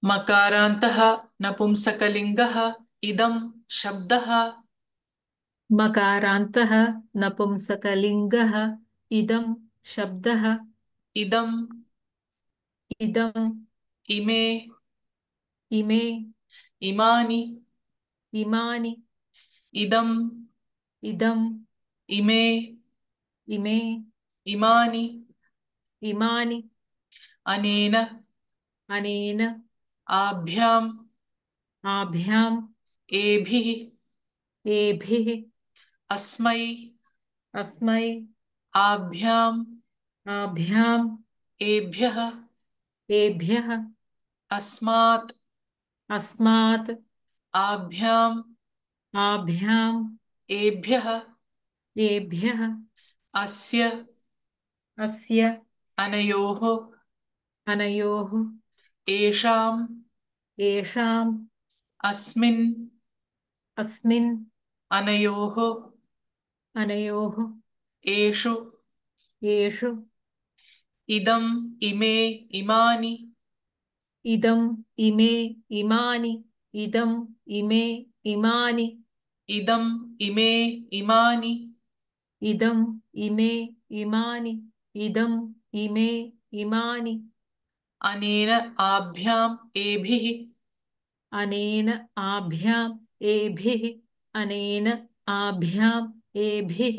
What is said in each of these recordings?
मकारान्तः नपुंसकलिङ्गः इदं शब्दः। मकारान्तः नपुंसकलिङ्गः इदं शब्दः। इदम् इदम् इमे इमे इमानि इमानि इदम् इदम् इमे इमे इमानि इमानि अनेन अनेन आभ्याम् आभ्याम् एभिः एभिः अस्मै अस्मै आभ्याम् आभ्याम् एभ्यः एभ्यः अस्मात् अस्मात् आभ्याम् आभ्याम् एभ्यः एभ्यः अस्य अस्य अनयोः अनयोः एषाम् येषाम् अस्मिन् अस्मिन् अनयोः अनयोः एषु येषु इदम् इमे इमानि इदम् इमे इमानि इदम् इमे इमानि इदम् इमे इमानि इदम् इमे इमानि इदम् इमे इमानि अनेन आभ्याम् एभिः अनेन आभ्याम् एभिः अनेन आभ्याम् एभिः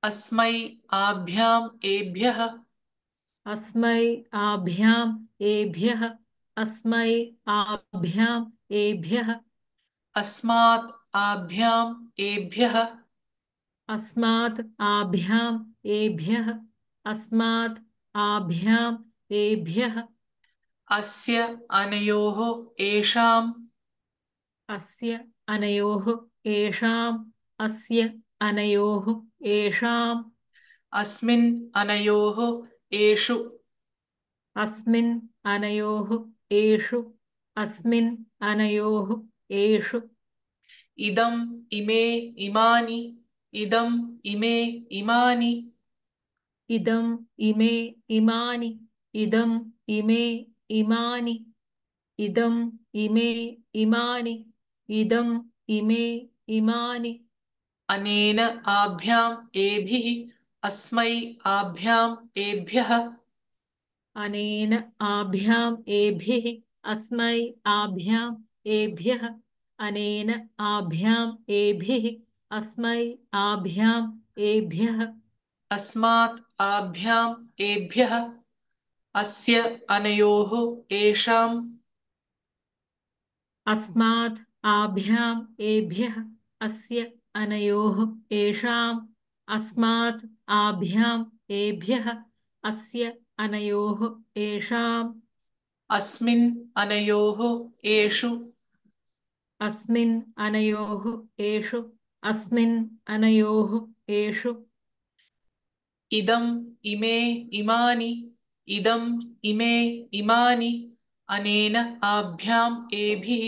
अस्मै आभ्याम् एभ्यः अस्मै आभ्याम् एभ्यः अस्मै आभ्याम् एभ्यः अस्मात् आभ्याम् एभ्यः अस्मात् आभ्याम् एभ्यः अस्मात् आभ्याम् एभ्यः अस्य अनयोः एषाम् अस्य अनयोः येषाम् अस्य अनयोः येषाम् अस्मिन् अनयोः एषु अस्मिन् अनयोः येषु अस्मिन् अनयोः येषु इदम् इमे इमानि इदम् इमे इमानि इदम् इमे इमानि इदम् इमे इमानि इदम् इमे इमानि इदम् इमे इमानि अनेन आभ्याम् एभिः अस्मै आभ्याम् एभ्यः अनेन आभ्याम् एभिः अस्मै आभ्याम् एभ्यः अनेन आभ्याम् एभिः अस्मै आभ्याम् एभ्यः अस्मात् आभ्याम् एभ्यः अस्य अनयोः एषाम् अस्मात् आभ्याम् एभ्यः अस्य अनयोः येषाम् अस्मात् आभ्याम् एभ्यः अस्य अनयोः येषाम् अस्मिन् अनयोः एषु अस्मिन् अनयोः येषु अस्मिन् अनयोः येषु इदम् इमे इमानि इदम् इमे इमानि अनेन आभ्याम् एभिः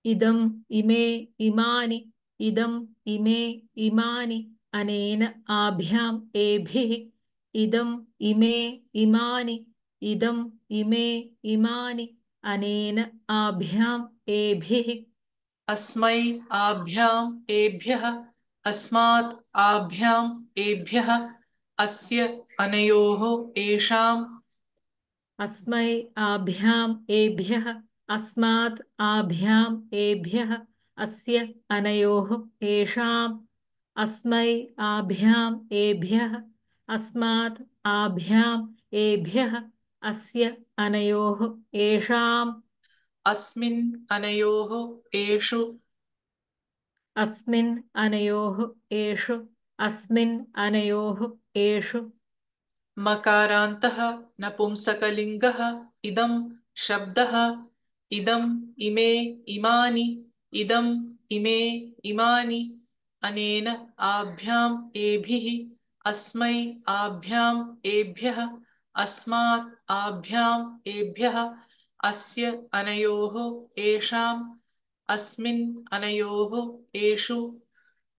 इदम् इमे इमानि इदम् इमे इमानि अनेन आभ्याम् एभिः इदम् इमे इमानि इदम् इमे इमानि अनेन आभ्याम् एभिः अस्मै आभ्याम् एभ्यः अस्मात् आभ्याम् एभ्यः अस्य अनयोः एषाम् अस्मै आभ्याम् एभ्यः अस्मात् आभ्याम् एभ्यः अस्य अनयोः येषाम् अस्मै आभ्याम् एभ्यः अस्मात् आभ्याम् एभ्यः अस्य अनयोः येषाम् अस्मिन् अनयोः एषु अस्मिन् अनयोः येषु अस्मिन् अनयोः येषु मकारान्तः नपुंसकलिङ्गः इदं शब्दः इदम् इमे इमानि इदम् इमे इमानि अनेन आभ्याम् एभिः अस्मै आभ्याम् एभ्यः अस्मात् आभ्याम् एभ्यः अस्य अनयोः एषाम् अस्मिन् अनयोः एषु